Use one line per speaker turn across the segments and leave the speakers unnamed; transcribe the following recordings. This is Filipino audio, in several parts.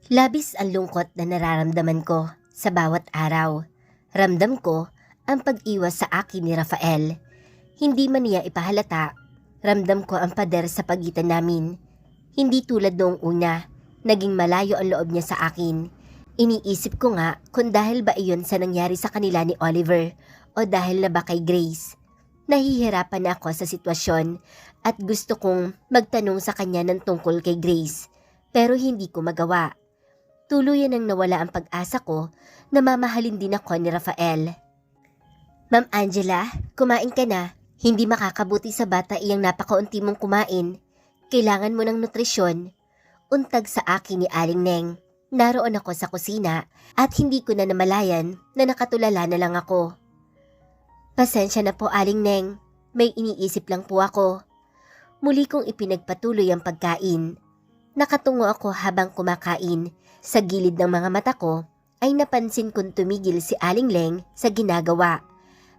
Labis ang lungkot na nararamdaman ko sa bawat araw. Ramdam ko ang pag-iwas sa akin ni Rafael. Hindi man niya ipahalata, ramdam ko ang pader sa pagitan namin. Hindi tulad noong una, naging malayo ang loob niya sa akin. Iniisip ko nga kung dahil ba iyon sa nangyari sa kanila ni Oliver o dahil na ba kay Grace. Nahihirapan na ako sa sitwasyon at gusto kong magtanong sa kanya ng tungkol kay Grace, pero hindi ko magawa. Tuluyan ang nawala ang pag-asa ko na mamahalin din ako ni Rafael. Ma'am Angela, kumain ka na. Hindi makakabuti sa bata iyang napakaunti mong kumain. Kailangan mo ng nutrisyon. Untag sa akin ni Aling Neng. Naroon ako sa kusina at hindi ko na namalayan na nakatulala na lang ako. Pasensya na po Aling Neng, may iniisip lang po ako. Muli kong ipinagpatuloy ang pagkain. Nakatungo ako habang kumakain. Sa gilid ng mga mata ko ay napansin kong tumigil si Aling Leng sa ginagawa.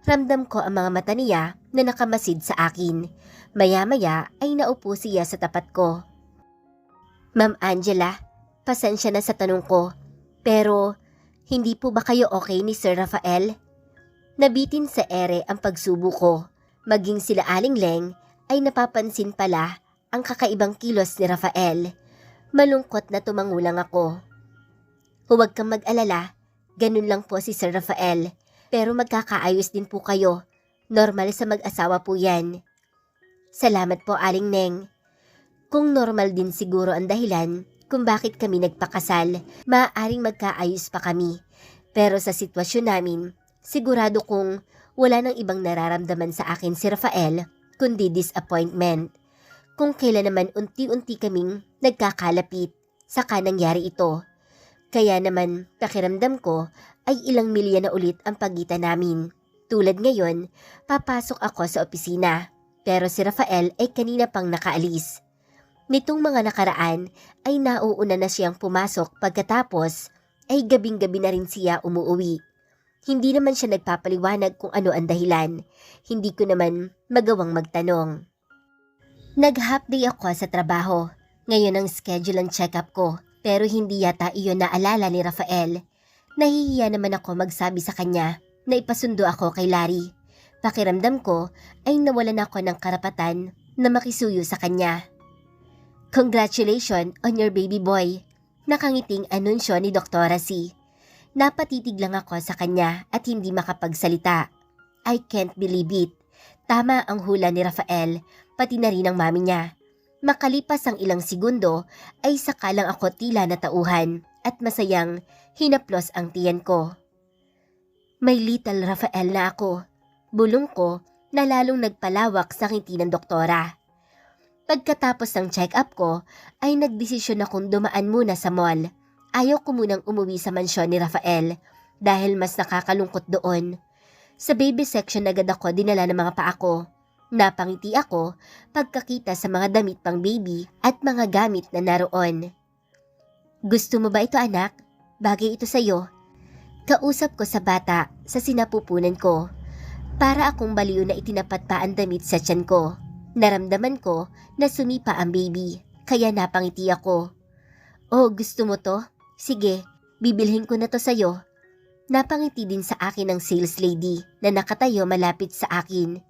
Ramdam ko ang mga mata niya na nakamasid sa akin. Maya-maya ay naupo siya sa tapat ko. Ma'am Angela, pasensya na sa tanong ko, pero hindi po ba kayo okay ni Sir Rafael? Nabitin sa ere ang pagsubo ko. Maging sila Aling Leng ay napapansin pala ang kakaibang kilos ni Rafael. Malungkot na tumangulang ako. Huwag kang mag-alala, ganun lang po si Sir Rafael, pero magkakaayos din po kayo. Normal sa mag-asawa po yan. Salamat po Aling Neng. Kung normal din siguro ang dahilan kung bakit kami nagpakasal, maaaring magkaayos pa kami. Pero sa sitwasyon namin, sigurado kong wala nang ibang nararamdaman sa akin si Rafael kundi disappointment. Kung kailan naman unti-unti kaming nagkakalapit, saka nangyari ito. Kaya naman pakiramdam ko ay ilang milya na ulit ang pagitan namin. Tulad ngayon, papasok ako sa opisina, pero si Rafael ay kanina pang nakaalis. Nitong mga nakaraan ay nauuna na siyang pumasok pagkatapos ay gabing-gabi na rin siya umuuwi. Hindi naman siya nagpapaliwanag kung ano ang dahilan. Hindi ko naman magawang magtanong. Nag-half day ako sa trabaho. Ngayon ang schedule ang check-up ko. Pero hindi yata iyon naalala ni Rafael. Nahihiya naman ako magsabi sa kanya na ipasundo ako kay Larry. Pakiramdam ko ay nawalan ako ng karapatan na makisuyo sa kanya. Congratulations on your baby boy. Nakangiting anunsyo ni Dr. C. Napatitig lang ako sa kanya at hindi makapagsalita. I can't believe it. Tama ang hula ni Rafael, pati na rin ang mami niya. Makalipas ang ilang segundo ay sakalang ako tila natauhan at masayang hinaplos ang tiyan ko. May little Rafael na ako. Bulong ko na lalong nagpalawak sa ngiti ng doktora. Pagkatapos ng check-up ko ay nagdesisyon akong dumaan muna sa mall. Ayaw ko munang umuwi sa mansyon ni Rafael dahil mas nakakalungkot doon. Sa baby section agad ako dinala ng mga paa ko. Napangiti ako pagkakita sa mga damit pang baby at mga gamit na naroon. Gusto mo ba ito anak? Bagay ito sa'yo. Kausap ko sa bata sa sinapupunan ko. Para akong baliw na itinapat pa ang damit sa tiyan ko. Naramdaman ko na sumipa ang baby, kaya napangiti ako. Oh, gusto mo to? Sige, bibilhin ko na to sa'yo. Napangiti din sa akin ang sales lady na nakatayo malapit sa akin.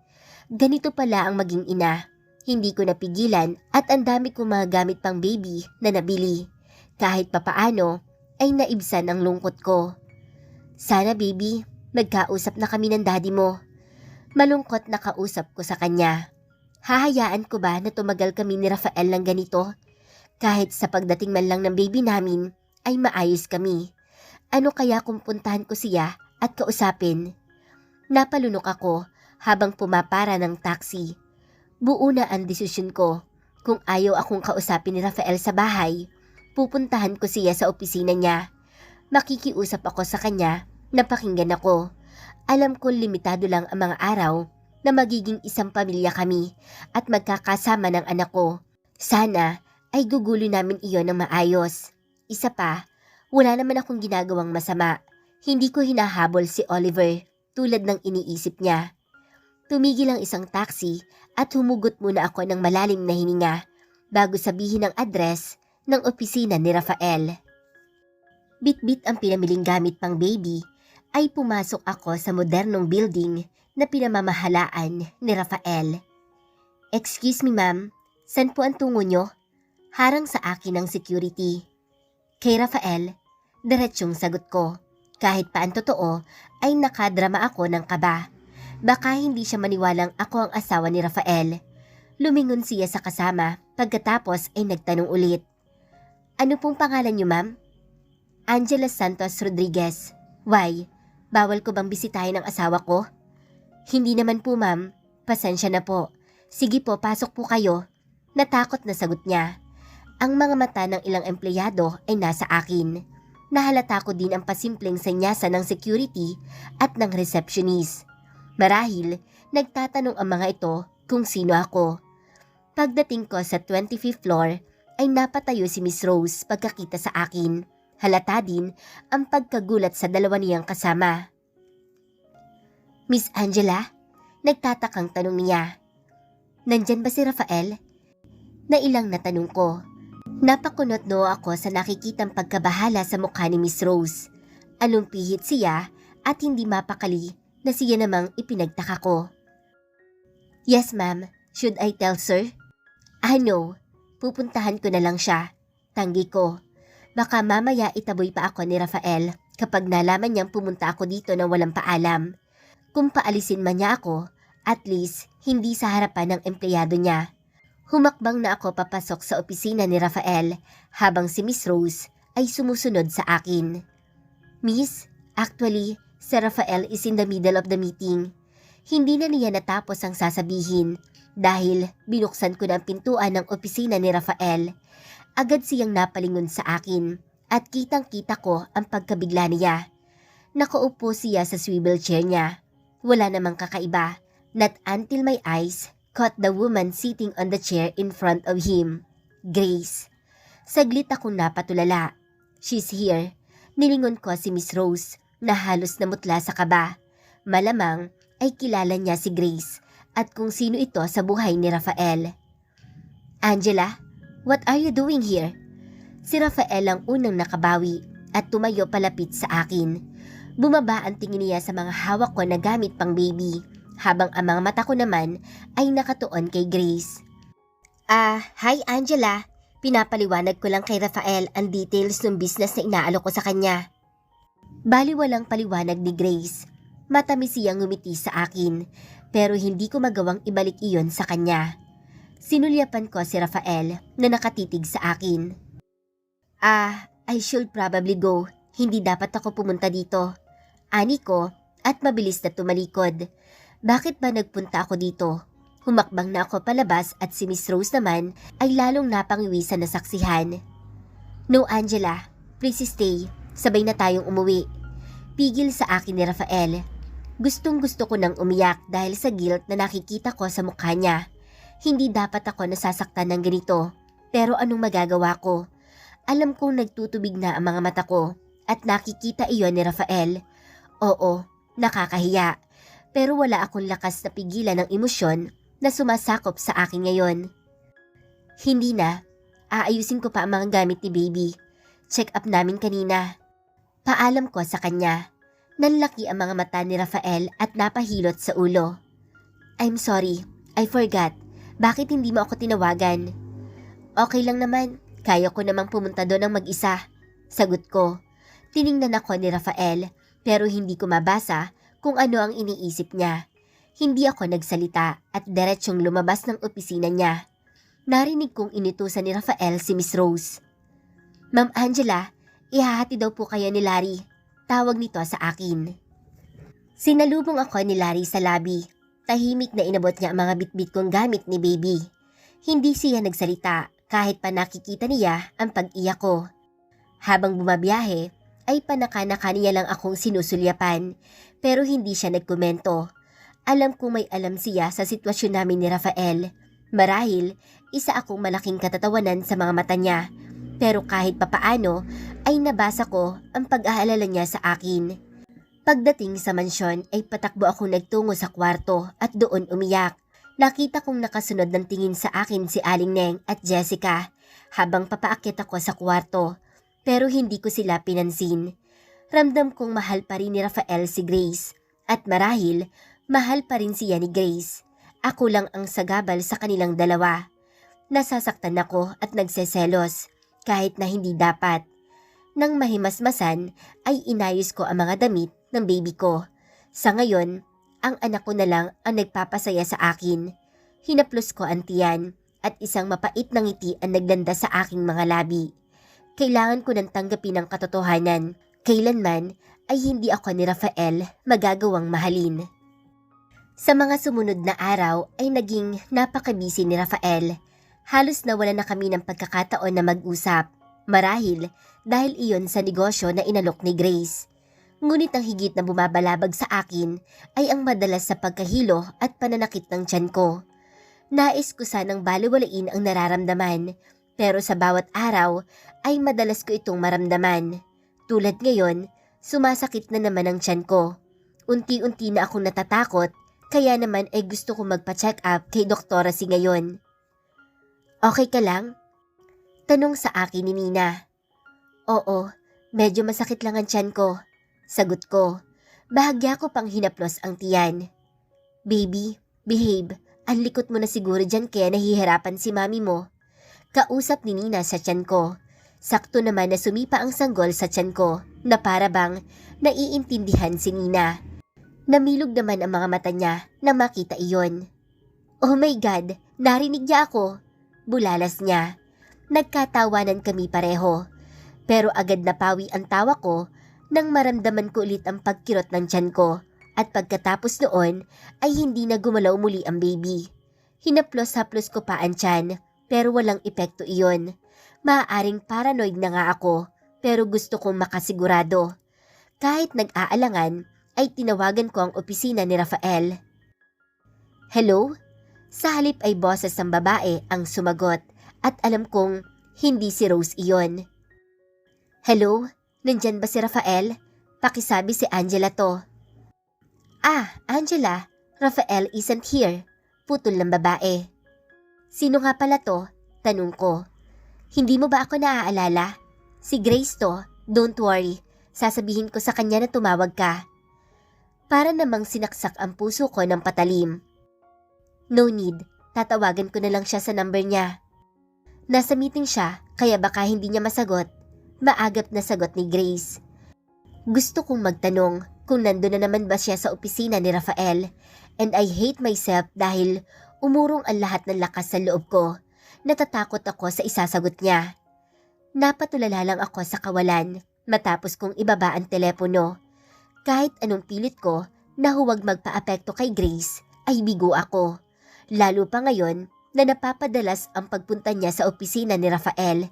Ganito pala ang maging ina. Hindi ko napigilan at ang dami kong mga gamit pang baby na nabili. Kahit papaano ay naibsan ang lungkot ko. Sana baby, magkausap na kami ng daddy mo. Malungkot na kausap ko sa kanya. Hahayaan ko ba na tumagal kami ni Rafael ng ganito? Kahit sa pagdating man lang ng baby namin ay maayos kami. Ano kaya kung puntahan ko siya at kausapin? Napalunok ako habang pumapara ng taxi. Buo na ang desisyon ko. Kung ayaw akong kausapin ni Rafael sa bahay, pupuntahan ko siya sa opisina niya. Makikiusap ako sa kanya na pakinggan ako. Alam ko limitado lang ang mga araw na magiging isang pamilya kami at magkakasama ng anak ko. Sana ay gugulo namin iyon ng maayos. Isa pa, wala naman akong ginagawang masama. Hindi ko hinahabol si Oliver tulad ng iniisip niya. Tumigil ang isang taxi at humugot muna ako ng malalim na hininga bago sabihin ang address ng opisina ni Rafael. Bit-bit ang pinamiling gamit pang baby, ay pumasok ako sa modernong building na pinamamahalaan ni Rafael. "Excuse me ma'am, saan po ang tungo nyo?" Harang sa akin ng security. Kay Rafael, diretsyong sagot ko. Kahit pa ang totoo, ay nakadrama ako ng kaba. Baka hindi siya maniwalang ako ang asawa ni Rafael. Lumingon siya sa kasama, pagkatapos ay nagtanong ulit. "Ano pong pangalan niyo ma'am?" "Angela Santos Rodriguez." "Why? Bawal ko bang bisitahin ang asawa ko?" "Hindi naman po ma'am, pasensya na po. Sige po, pasok po kayo." Natakot na sagot niya. Ang mga mata ng ilang empleyado ay nasa akin. Nahalata ko din ang pasimpleng sanyasan ng security at ng receptionist. Marahil, nagtatanong ang mga ito kung sino ako. Pagdating ko sa 25th floor, ay napatayo si Miss Rose pagkakita sa akin. Halata din ang pagkagulat sa dalawa niyang kasama. "Miss Angela?" Nagtatakang tanong niya. "Nandyan ba si Rafael?" Nailang na tanong ko. Napakunot no ako sa nakikitang pagkabahala sa mukha ni Miss Rose. Anong pihit siya at hindi mapakali na siya namang ipinagtaka ko. "Yes ma'am, should I tell sir?" No, pupuntahan ko na lang siya. Tanggi ko. Baka mamaya itaboy pa ako ni Rafael kapag nalaman niyang pumunta ako dito na walang paalam. Kung paalisin man niya ako, at least hindi sa harapan ng empleyado niya. Humakbang na ako papasok sa opisina ni Rafael habang si Miss Rose ay sumusunod sa akin. "Miss, actually, si Rafael is in the middle of the meeting." Hindi na niya natapos ang sasabihin dahil binuksan ko na ang pintuan ng opisina ni Rafael. Agad siyang napalingon sa akin at kitang-kita ko ang pagkabigla niya. Nakaupo siya sa swivel chair niya. Wala namang kakaiba, not until my eyes caught the woman sitting on the chair in front of him. Grace. Saglit akong napatulala. "She's here." Nilingon ko si Miss Rose na halos namutla sa kaba. Malamang ay kilala niya si Grace at kung sino ito sa buhay ni Rafael. "Angela, what are you doing here?" Si Rafael ang unang nakabawi at tumayo palapit sa akin. Bumaba ang tingin niya sa mga hawak ko na gamit pang baby, habang ang mga mata ko naman ay nakatuon kay Grace. Hi Angela. Pinapaliwanag ko lang kay Rafael ang details ng business na inaalok ko sa kanya." Baliwalang paliwanag ni Grace. Matamis siyang ngumiti sa akin, pero hindi ko magawang ibalik iyon sa kanya. Sinulyapan ko si Rafael na nakatitig sa akin. I should probably go. Hindi dapat ako pumunta dito." Ani ko at mabilis na tumalikod. Bakit ba nagpunta ako dito? Humakbang na ako palabas at si Miss Rose naman ay lalong napangiwisan na saksihan. "No Angela, please stay. Sabay na tayong umuwi." Pigil sa akin ni Rafael. Gustong gusto ko nang umiyak dahil sa guilt na nakikita ko sa mukha niya. Hindi dapat ako nasasaktan ng ganito, pero anong magagawa ko? Alam kong nagtutubig na ang mga mata ko at nakikita iyon ni Rafael. Oo, nakakahiya, pero wala akong lakas na pigilan ng emosyon na sumasakop sa akin ngayon. "Hindi na, aayusin ko pa ang mga gamit ni baby. Check up namin kanina." Paalam ko sa kanya. Nanlaki ang mga mata ni Rafael at napahilot sa ulo. "I'm sorry, I forgot. Bakit hindi mo ako tinawagan?" "Okay lang naman, kaya ko namang pumunta doon ng mag-isa." Sagot ko. Tiningnan ako ni Rafael pero hindi ko mabasa kung ano ang iniisip niya. Hindi ako nagsalita at diretsyong lumabas ng opisina niya. Narinig kong inutusan ni Rafael si Miss Rose. "Ma'am Angela, ihahati daw po kayo ni Larry." Tawag nito sa akin. Sinalubong ako ni Larry sa lobby. Tahimik na inabot niya ang mga bitbit kong gamit ni baby. Hindi siya nagsalita kahit pa nakikita niya ang pag-iyak ko. Habang bumabiyahe, ay panaka-naka niya lang akong sinusulyapan pero hindi siya nagkomento. Alam kong may alam siya sa sitwasyon namin ni Rafael. Marahil, isa akong malaking katatawanan sa mga mata niya. Pero kahit papaano ay nabasa ko ang pag-aalala niya sa akin. Pagdating sa mansyon ay patakbo akong nagtungo sa kwarto at doon umiyak. Nakita kong nakasunod ng tingin sa akin si Aling Neng at Jessica habang papaakyat ako sa kwarto. pero hindi ko sila pinansin. Ramdam kong mahal pa rin ni Rafael si Grace at marahil mahal pa rin siya ni Grace. Ako lang ang sagabal sa kanilang dalawa. Nasasaktan ako at nagseselos kahit na hindi dapat. Nang mahimasmasan ay inayos ko ang mga damit ng baby ko. Sa ngayon, ang anak ko na lang ang nagpapasaya sa akin. Hinaplos ko ang tiyan at isang mapait na ngiti ang naglanda sa aking mga labi. Kailangan ko nang tanggapin ang katotohanan. Kailanman ay hindi ako ni Rafael magagawang mahalin. Sa mga sumunod na araw ay naging napaka-busy ni Rafael. Halos nawala na kami ng pagkakataon na mag-usap. Marahil dahil iyon sa negosyo na inalok ni Grace. Ngunit ang higit na bumabalabag sa akin ay ang madalas sa pagkahilo at pananakit ng tiyan ko. Nais ko sanang baliwalain ang nararamdaman, pero sa bawat araw ay madalas ko itong maramdaman. Tulad ngayon, sumasakit na naman ang tiyan ko. Unti-unti na akong natatakot, kaya naman ay gusto kong magpa-check up kay Doktora Si ngayon. Okay ka lang? Tanong sa akin ni Nina. Oo, medyo masakit lang ang tiyan ko. Sagot ko. Bahagya ko pang hinaplos ang tiyan. Baby, behave. Ang likot mo na siguro dyan kaya nahihirapan si mami mo. Kausap ni Nina sa tiyan ko. Sakto naman na sumipa ang sanggol sa tiyan ko na para bang naiintindihan si Nina. Namilog naman ang mga mata niya na makita iyon. Oh my God, narinig niya ako. Bulalas niya. Nagkatawanan kami pareho. Pero agad napawi ang tawa ko nang maramdaman ko ulit ang pagkirot ng tiyan ko. At pagkatapos noon ay hindi na gumalaw muli ang baby. Hinaplos-haplos ko pa ang tiyan pero walang epekto iyon. Maaaring paranoid na nga ako pero gusto kong makasigurado. Kahit nag-aalangan ay tinawagan ko ang opisina ni Rafael. Hello? Sa halip ay boses ng babae ang sumagot at alam kong hindi si Rose iyon. Hello? Nandyan ba si Rafael? Pakisabi si Angela to. Ah, Angela, Rafael isn't here. Putol ng babae. Sino nga pala to? Tanong ko. Hindi mo ba ako naaalala? Si Grace to, don't worry. Sasabihin ko sa kanya na tumawag ka. Para namang sinaksak ang puso ko ng patalim. No need, tatawagan ko na lang siya sa number niya. Nasa meeting siya, kaya baka hindi niya masagot. Maagap na sagot ni Grace. Gusto kong magtanong kung nandun na naman ba siya sa opisina ni Rafael. And I hate myself dahil umurong ang lahat ng lakas sa loob ko. Natatakot ako sa isasagot niya. Napatulala lang ako sa kawalan matapos kong ibaba ang telepono. Kahit anong pilit ko na huwag magpa-apekto kay Grace ay bigo ako. Lalo pa ngayon na napapadalas ang pagpunta niya sa opisina ni Rafael.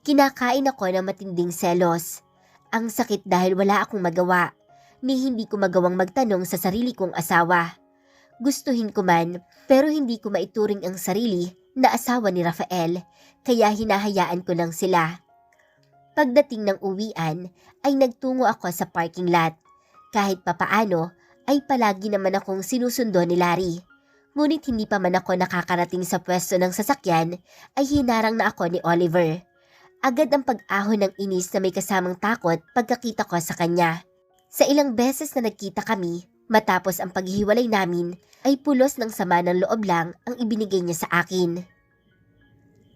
Kinakain ako ng matinding selos. Ang sakit dahil wala akong magawa, ni hindi ko magawang magtanong sa sarili kong asawa. Gustuhin ko man, pero hindi ko maituring ang sarili na asawa ni Rafael, kaya hinahayaan ko lang sila. Pagdating ng uwian, ay nagtungo ako sa parking lot. Kahit papaano, ay palagi naman akong sinusundo ni Larry. Ngunit hindi pa man ako nakakarating sa pwesto ng sasakyan, ay hinarang na ako ni Oliver. Agad ang pag-ahon ng inis na may kasamang takot pagkakita ko sa kanya. Sa ilang beses na nagkita kami, matapos ang paghihiwalay namin, ay pulos ng sama ng loob lang ang ibinigay niya sa akin.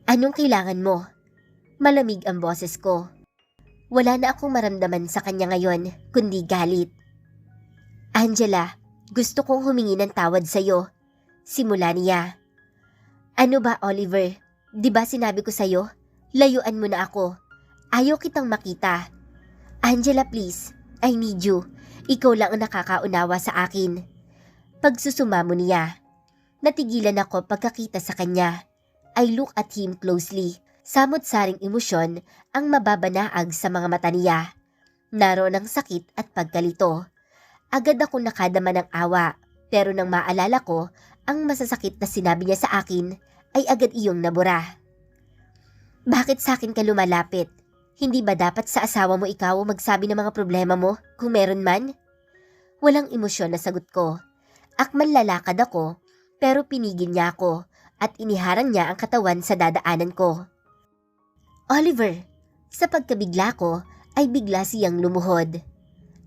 Anong kailangan mo? Malamig ang boses ko. Wala na akong maramdaman sa kanya ngayon, kundi galit. Angela, gusto kong humingi ng tawad sa'yo. Simula niya. Ano ba, Oliver? Di ba sinabi ko sa'yo? Layuan mo na ako. Ayaw kitang makita. Angela, please. I need you. Ikaw lang ang nakakaunawa sa akin. Pagsusumamo niya. Natigilan ako pagkakita sa kanya. I look at him closely. Samot-saring emosyon ang mababanaag sa mga mata niya. Naroon ang sakit at pagkalito. Agad ako nakadama ng awa, pero nang maalala ko ang masasakit na sinabi niya sa akin, ay agad iyong nabura. Bakit sa akin ka lumalapit? Hindi ba dapat sa asawa mo ikaw magsabi ng mga problema mo kung meron man? Walang emosyon na sagot ko. Akman lalakad ako, pero pinigil niya ako at iniharang niya ang katawan sa dadaanan ko. Oliver, Sa pagkabigla ko, ay bigla siyang lumuhod.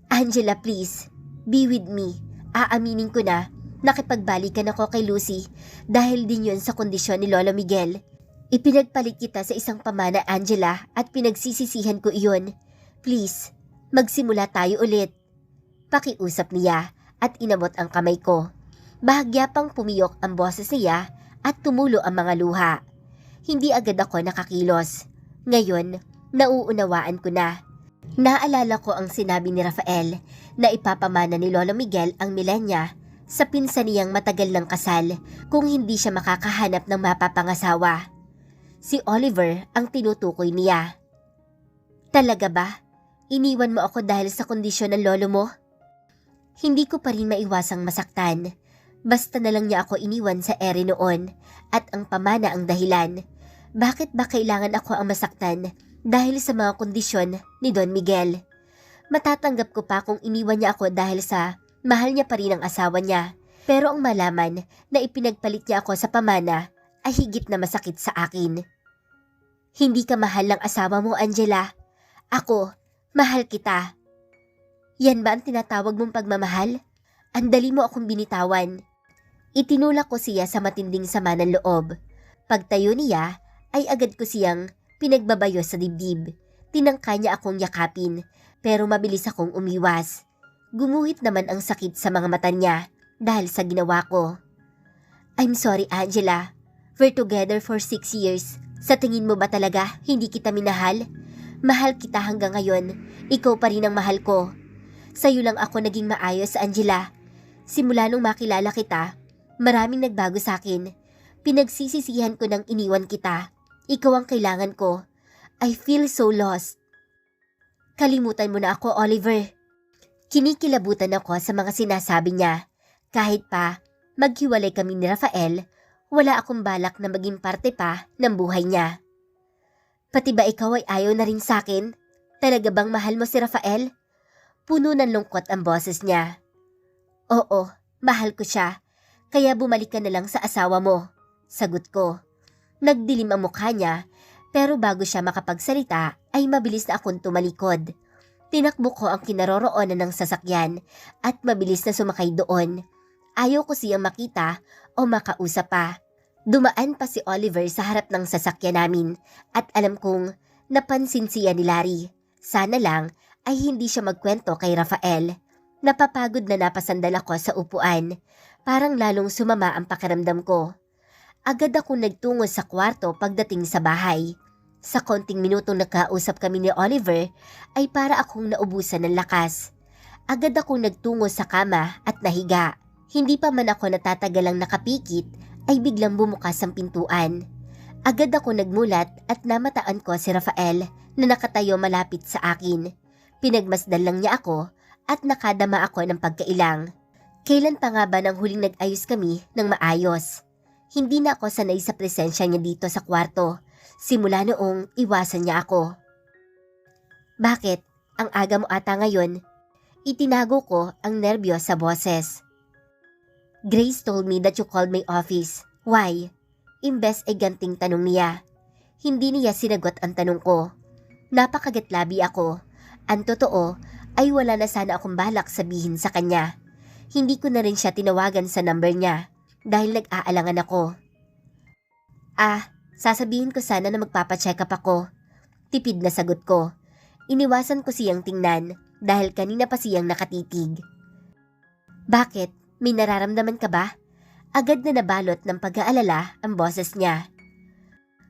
Angela, please, be with me. Aaminin ko na, nakipagbalikan ako kay Lucy dahil din yun sa kondisyon ni Lolo Miguel. Ipinagpalit kita sa isang pamana, Angela, at pinagsisisihan ko iyon. Please, magsimula tayo ulit. Pakiusap niya at inabot ang kamay ko. Bahagya pang pumiyok ang boses niya at tumulo ang mga luha. Hindi agad ako nakakilos. Ngayon, nauunawaan ko na. Naalala ko ang sinabi ni Rafael na ipapamana ni Lolo Miguel ang Milenya sa pinsan niyang matagal ng kasal kung hindi siya makakahanap ng mapapangasawa. Si Oliver ang tinutukoy niya. Talaga ba? Iniwan mo ako dahil sa kondisyon ng lolo mo? Hindi ko pa rin maiwasang masaktan. Basta na lang niya ako iniwan sa ere noon at ang pamana ang dahilan. Bakit ba kailangan ako ang masaktan dahil sa mga kondisyon ni Don Miguel? Matatanggap ko pa kung iniwan niya ako dahil sa mahal niya pa rin ang asawa niya. Pero ang malaman na ipinagpalit niya ako sa pamana ay higit na masakit sa akin. Hindi ka mahal ng asawa mo, Angela. Ako, mahal kita. Yan ba ang tinatawag mong pagmamahal? Ang dali mo akong binitawan. Itinulak ko siya sa matinding sama ng loob. Pagtayo niya, ay agad ko siyang pinagbabayo sa dibdib. Tinangka niya akong yakapin, pero mabilis akong umiwas. Gumuhit naman ang sakit sa mga mata niya dahil sa ginawa ko. I'm sorry, Angela. We're together for 6 years. Sa tingin mo ba talaga hindi kita minahal? Mahal kita hanggang ngayon. Ikaw pa rin ang mahal ko. Sa'yo lang ako naging maayos, Angela. Simula nung makilala kita, maraming nagbago sa akin. Pinagsisisihan ko nang iniwan kita. Ikaw ang kailangan ko. I feel so lost. Kalimutan mo na ako, Oliver. Kinikilabutan ako sa mga sinasabi niya. Kahit pa maghiwalay kami ni Rafael, wala akong balak na maging parte pa ng buhay niya. Pati ba ikaw ay ayaw na rin sa akin? Talaga bang mahal mo si Rafael? Puno ng lungkot ang boses niya. Oo, mahal ko siya. Kaya bumalik ka na lang sa asawa mo. Sagot ko. Nagdilim ang mukha niya, pero bago siya makapagsalita ay mabilis na akong tumalikod. Tinakbo ko ang kinaroroonan ng sasakyan at mabilis na sumakay doon. Ayaw ko siyang makita o makausap pa. Dumaan pa si Oliver sa harap ng sasakyan namin at alam kong napansin siya ni Larry. Sana lang ay hindi siya magkwento kay Rafael. Napapagod na napasandal ako sa upuan. Parang lalong sumama ang pakiramdam ko. Agad ako nagtungo sa kwarto pagdating sa bahay. Sa konting minutong nagkausap kami ni Oliver ay para akong naubusan ng lakas. Agad akong nagtungo sa kama at nahiga. Hindi pa man ako natatagalang nakapikit ay biglang bumukas ang pintuan. Agad ako nagmulat at namataan ko si Rafael na nakatayo malapit sa akin. Pinagmasdan lang niya ako at nakadama ako ng pagkailang. Kailan pa nga ba nang huling nag-ayos kami ng maayos? Hindi na ako sanay sa presensya niya dito sa kwarto. Simula noong iwasan niya ako. Bakit? Ang aga mo ata ngayon? Itinago ko ang nerbiyos sa boses. Grace told me that you called my office. Why? Imbes ay ganting tanong niya. Hindi niya sinagot ang tanong ko. Napakagatlabi ako. Ang totoo ay wala na sana akong balak sabihin sa kanya. Hindi ko na rin siya tinawagan sa number niya dahil nag-aalangan ako. Sasabihin ko sana na magpapacheck up ako. Tipid na sagot ko. Iniwasan ko siyang tingnan dahil kanina pa siyang nakatitig. Bakit? May nararamdaman ka ba? Agad na nabalot ng pag-aalala ang boses niya.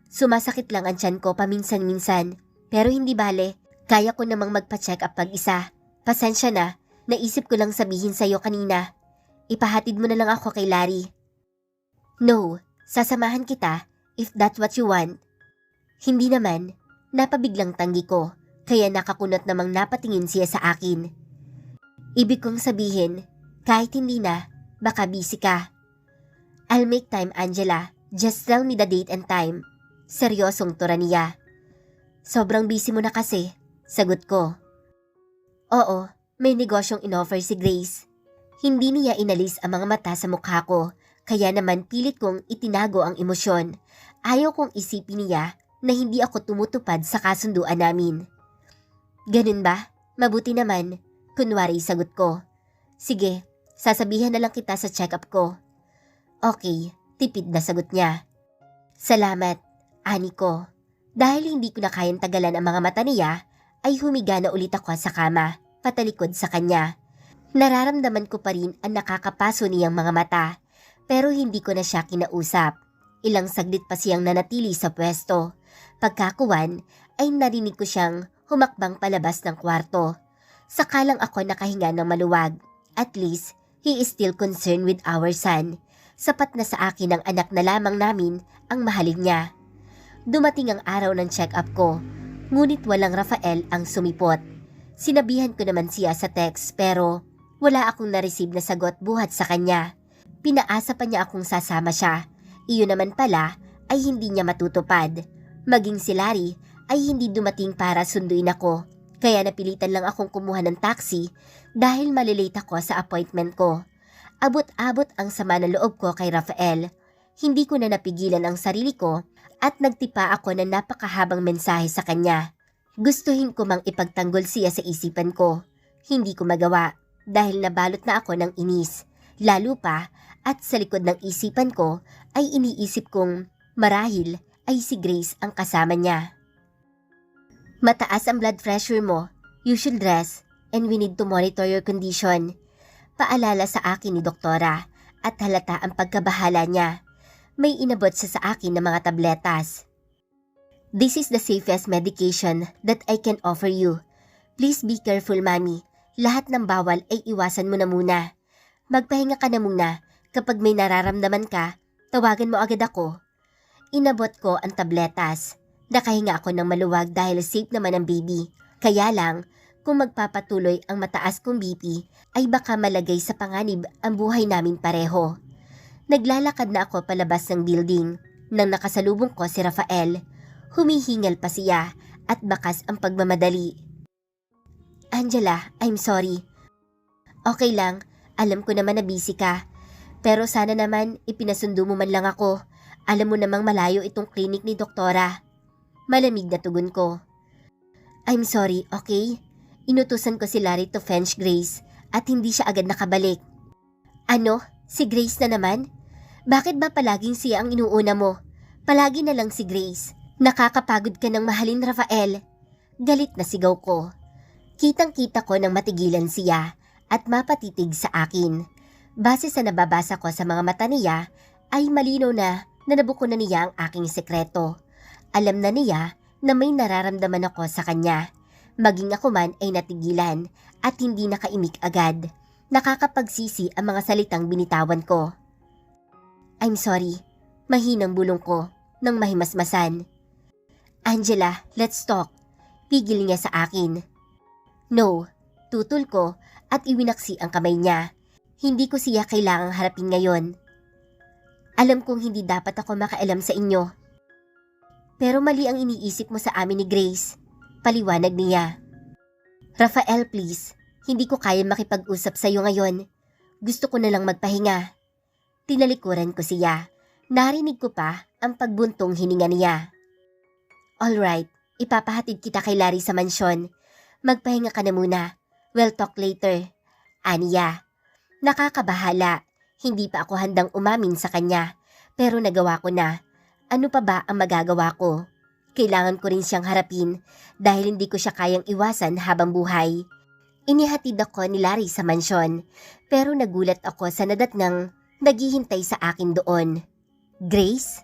Sumasakit lang ang tiyan ko paminsan-minsan, pero hindi bale. Kaya ko namang magpa-check up pag-isa. Pasensya na, naisip ko lang sabihin sa'yo kanina. Ipahatid mo na lang ako kay Larry. No, sasamahan kita if that's what you want. Hindi naman, napabiglang tanggi ko, kaya nakakunot namang napatingin siya sa akin. Ibig kong sabihin, kahit hindi na, baka busy ka. I'll make time, Angela. Just tell me the date and time. Seryosong tura niya. Sobrang busy mo na kasi, sagot ko. Oo, may negosyong inoffer si Grace. Hindi niya inalis ang mga mata sa mukha ko, kaya naman pilit kong itinago ang emosyon. Ayaw kong isipin niya na hindi ako tumutupad sa kasunduan namin. Ganun ba? Mabuti naman. Kunwari sagot ko. Sige, sasabihan na lang kita sa check-up ko. Okay, tipid na sagot niya. Salamat, ani ko. Dahil hindi ko na kayang tagalan ang mga mata niya, ay humiga na ulit ako sa kama, patalikod sa kanya. Nararamdaman ko pa rin ang nakakapaso niyang mga mata, pero hindi ko na siya kinausap. Ilang saglit pa siyang nanatili sa pwesto. Pagkakuwan, ay narinig ko siyang humakbang palabas ng kwarto. Sakalang ako nakahinga ng maluwag. At least, he is still concerned with our son. Sapat na sa akin ang anak na lamang namin ang mahalin niya. Dumating ang araw ng check-up ko, ngunit walang Rafael ang sumipot. Sinabihan ko naman siya sa text pero wala akong na-receive na sagot buhat sa kanya. Pinaasa pa niya akong sasama siya. Iyon naman pala ay hindi niya matutupad. Maging si Larry ay hindi dumating para sunduin ako. Kaya napilitan lang akong kumuha ng taxi dahil malilate ako sa appointment ko. Abot-abot ang sama ng loob ko kay Rafael. Hindi ko na napigilan ang sarili ko at nagtipa ako ng napakahabang mensahe sa kanya. Gustuhin ko mang ipagtanggol siya sa isipan ko. Hindi ko magawa dahil nabalot na ako ng inis. Lalo pa at sa likod ng isipan ko ay iniisip kong marahil ay si Grace ang kasama niya. Mataas ang blood pressure mo, you should rest, and we need to monitor your condition. Paalala sa akin ni doktora at halata ang pagkabahala niya. May inabot siya sa akin ng mga tabletas. This is the safest medication that I can offer you. Please be careful, Mami. Lahat ng bawal ay iwasan mo na muna. Magpahinga ka na muna. Kapag may nararamdaman ka, tawagan mo agad ako. Inabot ko ang tabletas. Nakahinga ako ng maluwag dahil safe naman ang baby. Kaya lang, kung magpapatuloy ang mataas kong BP, ay baka malagay sa panganib ang buhay namin pareho. Naglalakad na ako palabas ng building nang nakasalubong ko si Rafael. Humihingal pa siya at bakas ang pagmamadali. Angela, I'm sorry. Okay lang, alam ko naman na busy ka. Pero sana naman ipinasundo mo man lang ako. Alam mo namang malayo itong clinic ni doktora. Malamig na tugon ko. I'm sorry, okay? Inutusan ko si Larry to fetch Grace at hindi siya agad nakabalik. Ano? Si Grace na naman? Bakit ba palaging siya ang inuuna mo? Palagi na lang si Grace. Nakakapagod ka ng mahalin, Rafael. Galit na sigaw ko. Kitang-kita ko nang matigilan siya at mapatitig sa akin. Base sa nababasa ko sa mga mata niya, ay malinaw na nabuko na niya ang aking sekreto. Alam na niya na may nararamdaman ako sa kanya. Maging ako man ay natigilan at hindi nakaimik agad. Nakakapagsisi ang mga salitang binitawan ko. I'm sorry, mahinang bulong ko nang mahimasmasan. Angela, let's talk. Pigil niya sa akin. No, tutol ko at iwinaksi ang kamay niya. Hindi ko siya kailangang harapin ngayon. Alam kong hindi dapat ako makaalam sa inyo. Pero mali ang iniisip mo sa amin ni Grace. Paliwanag niya. Rafael, please. Hindi ko kaya makipag-usap sa iyo ngayon. Gusto ko na lang magpahinga. Tinalikuran ko siya. Narinig ko pa ang pagbuntong hininga niya. Alright, ipapahatid kita kay Larry sa mansyon. Magpahinga ka na muna. We'll talk later. Aniya. Nakakabahala. Hindi pa ako handang umamin sa kanya. Pero nagawa ko na. Ano pa ba ang magagawa ko? Kailangan ko rin siyang harapin dahil hindi ko siya kayang iwasan habang buhay. Inihatid ako ni Larry sa mansyon pero nagulat ako sa nadatnang naghihintay sa akin doon. Grace?